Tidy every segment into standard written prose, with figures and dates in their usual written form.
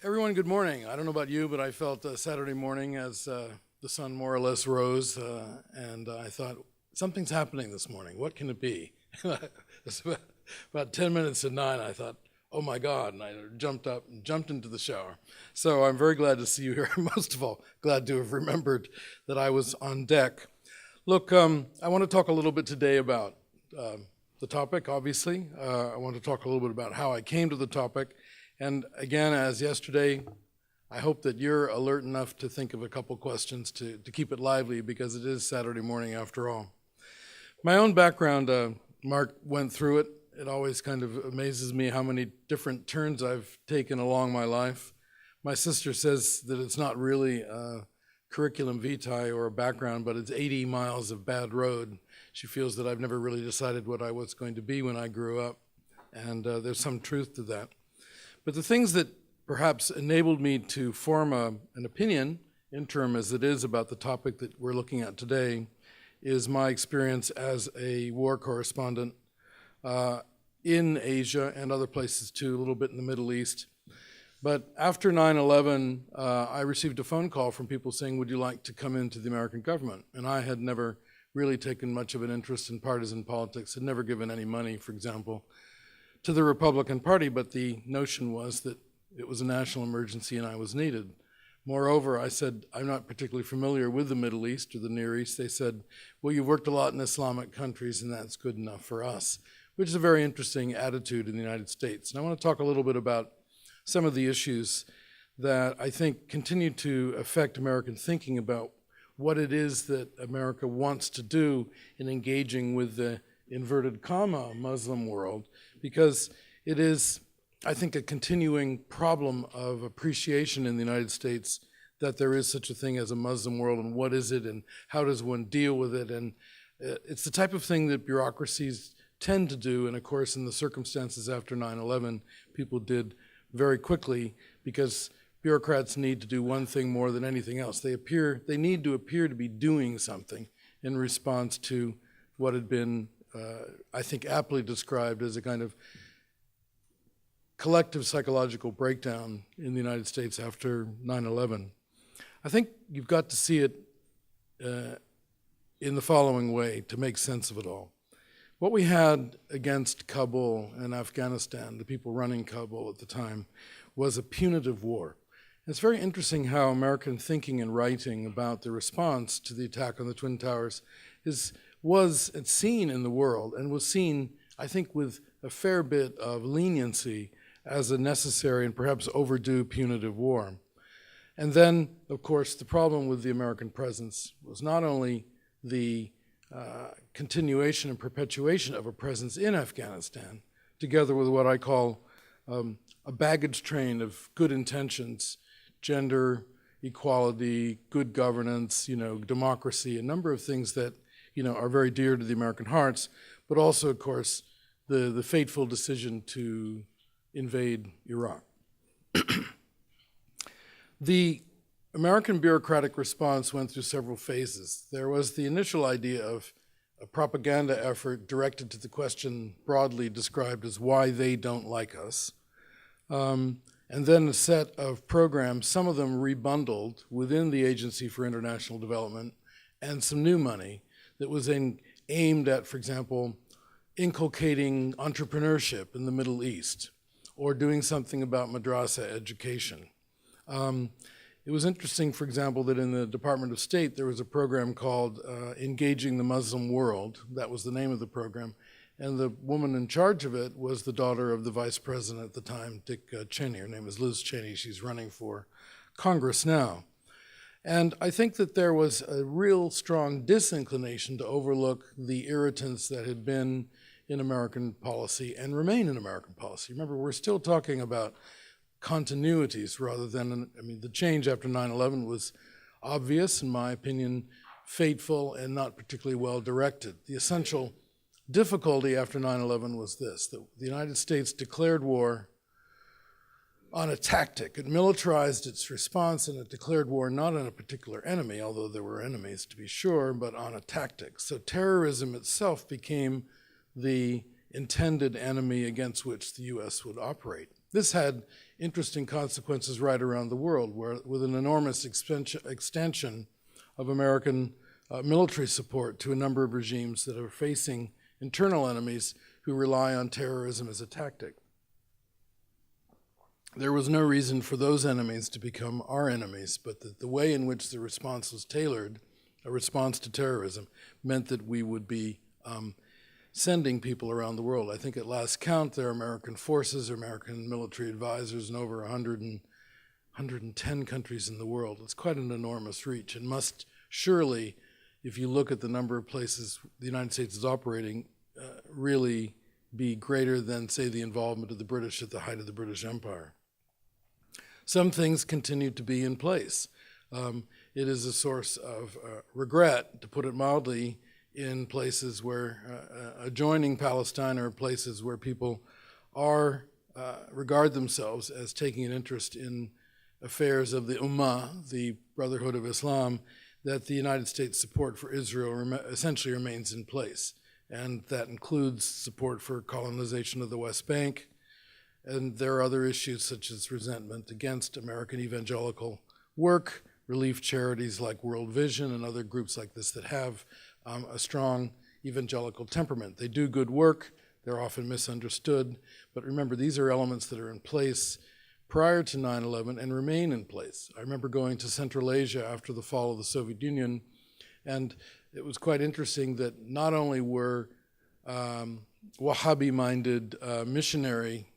Everyone, good morning. I don't know about you, but I felt Saturday morning as the sun more or less rose, and I thought, something's happening this morning. What can it be? It's about 10 minutes to 9, I thought, oh my God, and I jumped up and jumped into the shower. So I'm very glad to see you here. Most of all, glad to have remembered that I was on deck. Look, I want to talk a little bit today about the topic, obviously. I want to talk a little bit about how I came to the topic. And again, as yesterday, I hope that you're alert enough to think of a couple questions to keep it lively, because it is Saturday morning after all. My own background, Mark went through it. It always kind of amazes me how many different turns I've taken along my life. My sister says that it's not really a curriculum vitae or a background, but it's 80 miles of bad road. She feels that I've never really decided what I was going to be when I grew up, and there's some truth to that. But the things that perhaps enabled me to form an opinion, interim as it is, about the topic that we're looking at today, is my experience as a war correspondent in Asia and other places too, a little bit in the Middle East. But after 9/11, I received a phone call from people saying, would you like to come into the American government? And I had never really taken much of an interest in partisan politics, had never given any money, for example, to the Republican Party, but the notion was that it was a national emergency and I was needed. Moreover, I said, I'm not particularly familiar with the Middle East or the Near East. They said, well, you've worked a lot in Islamic countries and that's good enough for us, which is a very interesting attitude in the United States. And I want to talk a little bit about some of the issues that I think continue to affect American thinking about what it is that America wants to do in engaging with the inverted comma Muslim world, because it is, I think, a continuing problem of appreciation in the United States that there is such a thing as a Muslim world, and what is it, and how does one deal with it. And it's the type of thing that bureaucracies tend to do, and of course in the circumstances after 9/11, people did very quickly, because bureaucrats need to do one thing more than anything else. They need to appear to be doing something in response to what had been I think aptly described as a kind of collective psychological breakdown in the United States after 9/11. I think you've got to see it in the following way to make sense of it all. What we had against Kabul and Afghanistan, the people running Kabul at the time, was a punitive war. It's very interesting how American thinking and writing about the response to the attack on the Twin Towers was seen in the world, and was seen, I think, with a fair bit of leniency as a necessary and perhaps overdue punitive war. And then, of course, the problem with the American presence was not only the continuation and perpetuation of a presence in Afghanistan, together with what I call a baggage train of good intentions, gender equality, good governance, democracy, a number of things that are very dear to the American hearts, but also, of course, the fateful decision to invade Iraq. The American bureaucratic response went through several phases. There was the initial idea of a propaganda effort directed to the question broadly described as why they don't like us, and then a set of programs, some of them rebundled within the Agency for International Development, and some new money that was aimed at, for example, inculcating entrepreneurship in the Middle East, or doing something about madrasa education. It was interesting, for example, that in the Department of State there was a program called Engaging the Muslim World. That was the name of the program. And the woman in charge of it was the daughter of the vice president at the time, Dick Cheney. Her name is Liz Cheney. She's running for Congress now. And I think that there was a real strong disinclination to overlook the irritants that had been in American policy and remain in American policy. Remember, we're still talking about continuities rather than, the change after 9/11 was obvious, in my opinion, fateful, and not particularly well directed. The essential difficulty after 9/11 was this, that the United States declared war on a tactic. It militarized its response, and it declared war not on a particular enemy, although there were enemies to be sure, but on a tactic. So terrorism itself became the intended enemy against which the U.S. would operate. This had interesting consequences right around the world, where with an enormous extension of American military support to a number of regimes that are facing internal enemies who rely on terrorism as a tactic. There was no reason for those enemies to become our enemies, but that the way in which the response was tailored, a response to terrorism, meant that we would be sending people around the world. I think at last count, there are American forces, American military advisors in over 110 countries in the world. It's quite an enormous reach, and must surely, if you look at the number of places the United States is operating, really be greater than, say, the involvement of the British at the height of the British Empire. Some things continue to be in place. It is a source of regret, to put it mildly, in places where adjoining Palestine are places where people regard themselves as taking an interest in affairs of the Ummah, the Brotherhood of Islam, that the United States support for Israel essentially remains in place. And that includes support for colonization of the West Bank. And there are other issues such as resentment against American evangelical work, relief charities like World Vision and other groups like this that have a strong evangelical temperament. They do good work, they're often misunderstood, but remember, these are elements that are in place prior to 9/11 and remain in place. I remember going to Central Asia after the fall of the Soviet Union, and it was quite interesting that not only were Wahhabi-minded missionary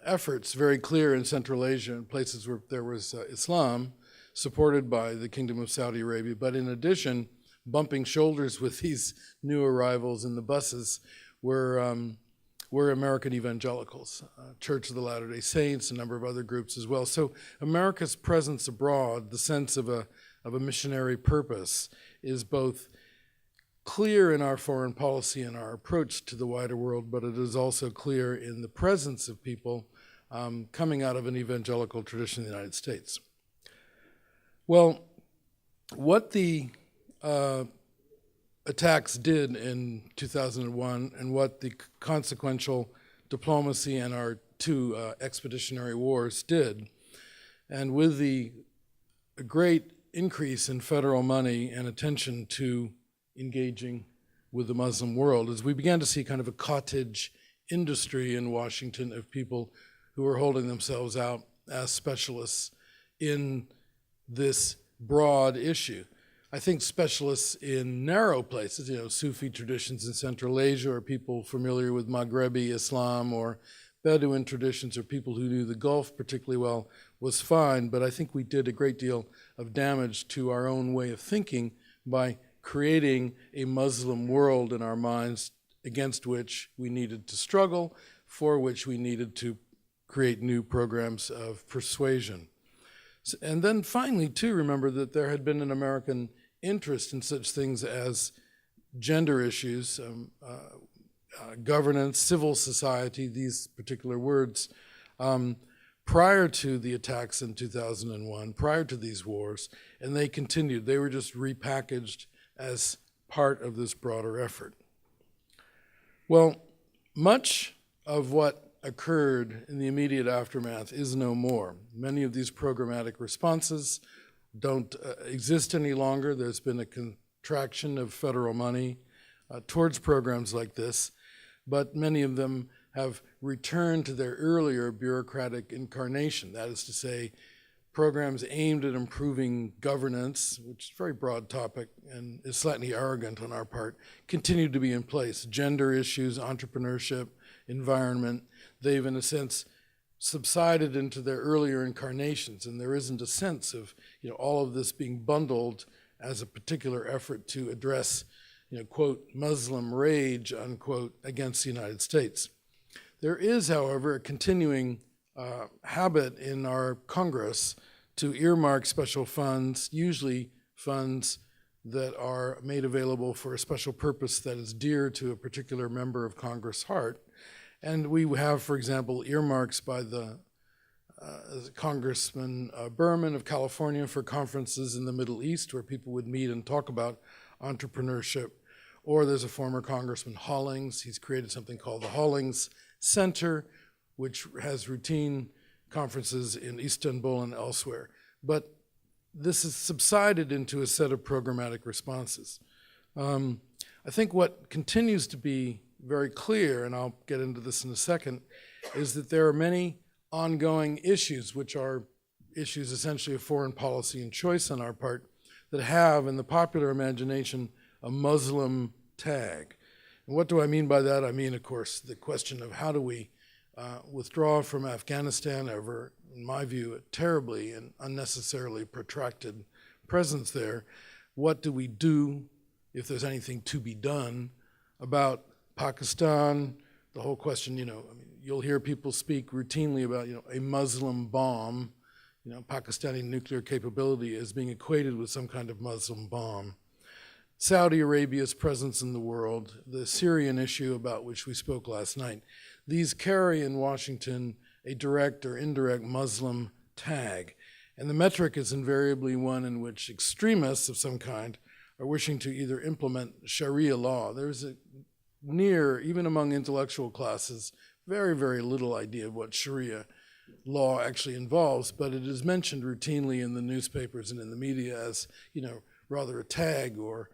efforts very clear in Central Asia, in places where there was Islam, supported by the Kingdom of Saudi Arabia, but in addition, bumping shoulders with these new arrivals in the buses were American evangelicals, Church of the Latter-day Saints, a number of other groups as well. So America's presence abroad, the sense of a missionary purpose, is both clear in our foreign policy and our approach to the wider world, but it is also clear in the presence of people coming out of an evangelical tradition in the United States. Well, what the attacks did in 2001 and what the consequential diplomacy and our two expeditionary wars did, and with the great increase in federal money and attention to engaging with the Muslim world, as we began to see kind of a cottage industry in Washington of people who were holding themselves out as specialists in this broad issue. I think specialists in narrow places, Sufi traditions in Central Asia, or people familiar with Maghrebi Islam, or Bedouin traditions, or people who knew the Gulf particularly well, was fine, but I think we did a great deal of damage to our own way of thinking by creating a Muslim world in our minds against which we needed to struggle, for which we needed to create new programs of persuasion. And then finally, too, remember that there had been an American interest in such things as gender issues, governance, civil society, these particular words, prior to the attacks in 2001, prior to these wars, and they continued. They were just repackaged as part of this broader effort. Well, much of what occurred in the immediate aftermath is no more. Many of these programmatic responses don't exist any longer. There's been a contraction of federal money towards programs like this, but many of them have returned to their earlier bureaucratic incarnation. That is to say, programs aimed at improving governance, which is a very broad topic and is slightly arrogant on our part, continue to be in place. Gender issues, entrepreneurship, environment, they've in a sense subsided into their earlier incarnations, and there isn't a sense of all of this being bundled as a particular effort to address quote, Muslim rage, unquote, against the United States. There is, however, a continuing habit in our Congress to earmark special funds, usually funds that are made available for a special purpose that is dear to a particular member of Congress' heart. And we have, for example, earmarks by the Congressman Berman of California for conferences in the Middle East where people would meet and talk about entrepreneurship. Or there's a former Congressman Hollings. He's created something called the Hollings Center, which has routine conferences in Istanbul and elsewhere. But this has subsided into a set of programmatic responses. I think what continues to be very clear, and I'll get into this in a second, is that there are many ongoing issues, which are issues essentially of foreign policy and choice on our part, that have, in the popular imagination, a Muslim tag. And what do I mean by that? I mean, of course, the question of how do we withdraw from Afghanistan over, in my view, a terribly and unnecessarily protracted presence there. What do we do, if there's anything to be done, about Pakistan? The whole question, you'll hear people speak routinely about, a Muslim bomb, Pakistani nuclear capability as being equated with some kind of Muslim bomb. Saudi Arabia's presence in the world, the Syrian issue about which we spoke last night, these carry in Washington a direct or indirect Muslim tag. And the metric is invariably one in which extremists of some kind are wishing to either implement Sharia law. There's even among intellectual classes, very, very little idea of what Sharia law actually involves, but it is mentioned routinely in the newspapers and in the media as, rather a tag or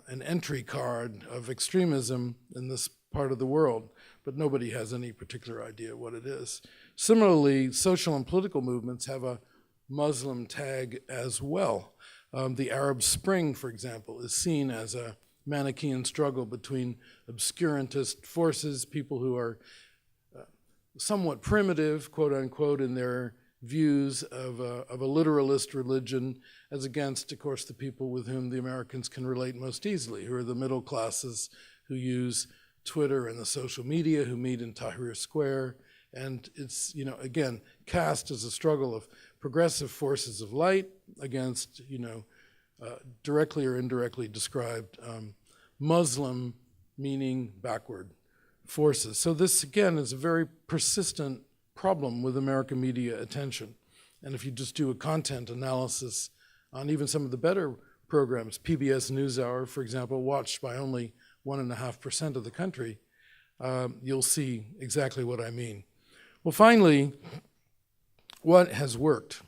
an entry card of extremism in this part of the world, but nobody has any particular idea what it is. Similarly, social and political movements have a Muslim tag as well. The Arab Spring, for example, is seen as a Manichaean struggle between obscurantist forces, people who are somewhat primitive, quote unquote, in their views of a literalist religion, as against, of course, the people with whom the Americans can relate most easily, who are the middle classes who use Twitter and the social media, who meet in Tahrir Square. And it's, again, cast as a struggle of progressive forces of light against, directly or indirectly described Muslim, meaning backward forces. So this, again, is a very persistent problem with American media attention. And if you just do a content analysis on even some of the better programs, PBS NewsHour, for example, watched by only 1.5% of the country, you'll see exactly what I mean. Well, finally, what has worked?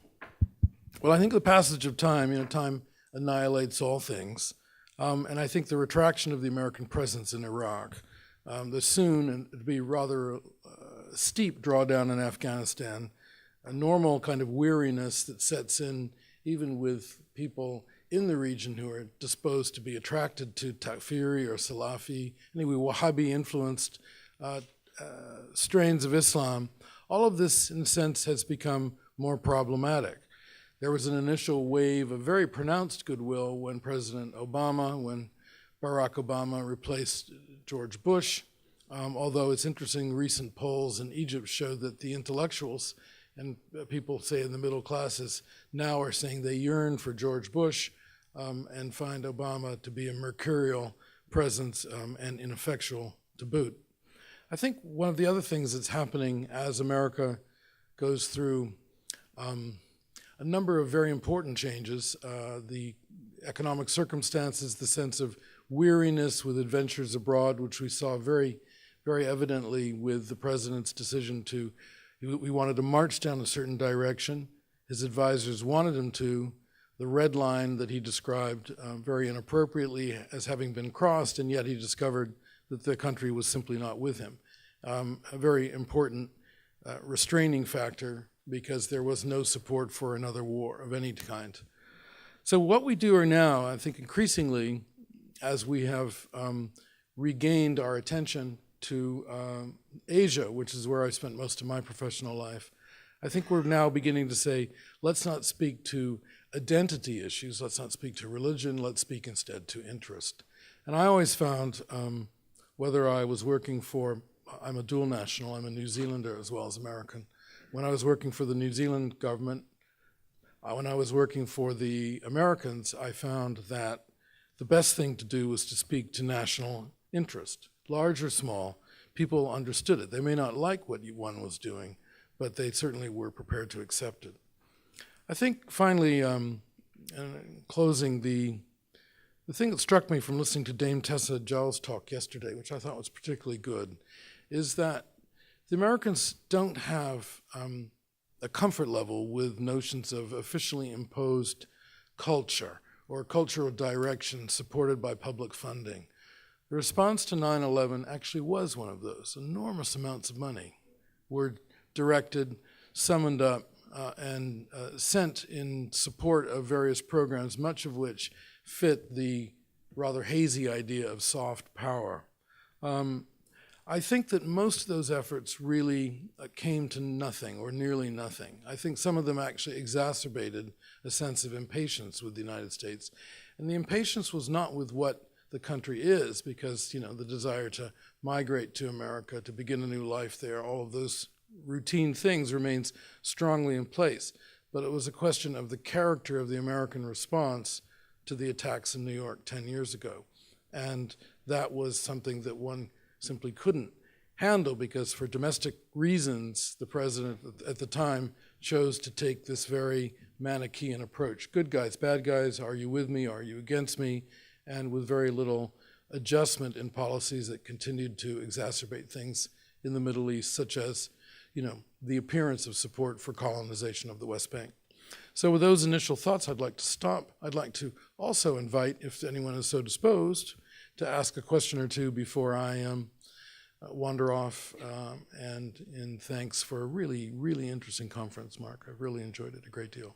Well, I think the passage of time, time annihilates all things. And I think the retraction of the American presence in Iraq, the soon, and it'd be rather steep drawdown in Afghanistan, a normal kind of weariness that sets in even with people in the region who are disposed to be attracted to Takfiri or Salafi, anyway, Wahhabi-influenced strains of Islam. All of this, in a sense, has become more problematic. There was an initial wave of very pronounced goodwill when President Obama, when Barack Obama replaced George Bush, although it's interesting, recent polls in Egypt show that the intellectuals and people, say, in the middle classes, now are saying they yearn for George Bush and find Obama to be a mercurial presence and ineffectual to boot. I think one of the other things that's happening as America goes through a number of very important changes, the economic circumstances, the sense of weariness with adventures abroad, which we saw very, very evidently with the president's decision to, we wanted to march down a certain direction. His advisors wanted him to. The red line that he described very inappropriately as having been crossed, and yet he discovered that the country was simply not with him. A very important restraining factor because there was no support for another war of any kind. So what we do now, I think increasingly, as we have regained our attention to Asia, which is where I spent most of my professional life, I think we're now beginning to say, let's not speak to identity issues, let's not speak to religion, let's speak instead to interest. And I always found, whether I was working for, I'm a dual national, I'm a New Zealander as well as American. When I was working for the New Zealand government, when I was working for the Americans, I found that the best thing to do was to speak to national interest, large or small. People understood it. They may not like what one was doing, but they certainly were prepared to accept it. I think finally, in closing, the thing that struck me from listening to Dame Tessa Giles talk yesterday, which I thought was particularly good, is that the Americans don't have a comfort level with notions of officially imposed culture or cultural direction supported by public funding. The response to 9/11 actually was one of those. Enormous amounts of money were directed, summoned up, and sent in support of various programs, much of which fit the rather hazy idea of soft power. I think that most of those efforts really came to nothing or nearly nothing. I think some of them actually exacerbated a sense of impatience with the United States. And the impatience was not with what the country is, because, you know, the desire to migrate to America, to begin a new life there, all of those routine things remains strongly in place. But it was a question of the character of the American response to the attacks in New York 10 years ago. And that was something that one simply couldn't handle, because for domestic reasons, the president at the time chose to take this very Manichaean approach. Good guys, bad guys, are you with me, are you against me? And with very little adjustment in policies that continued to exacerbate things in the Middle East, such as, you know, the appearance of support for colonization of the West Bank. So with those initial thoughts, I'd like to stop. I'd like to also invite, if anyone is so disposed, to ask a question or two before I wander off. And in thanks for a really, really interesting conference, Mark. I really enjoyed it a great deal.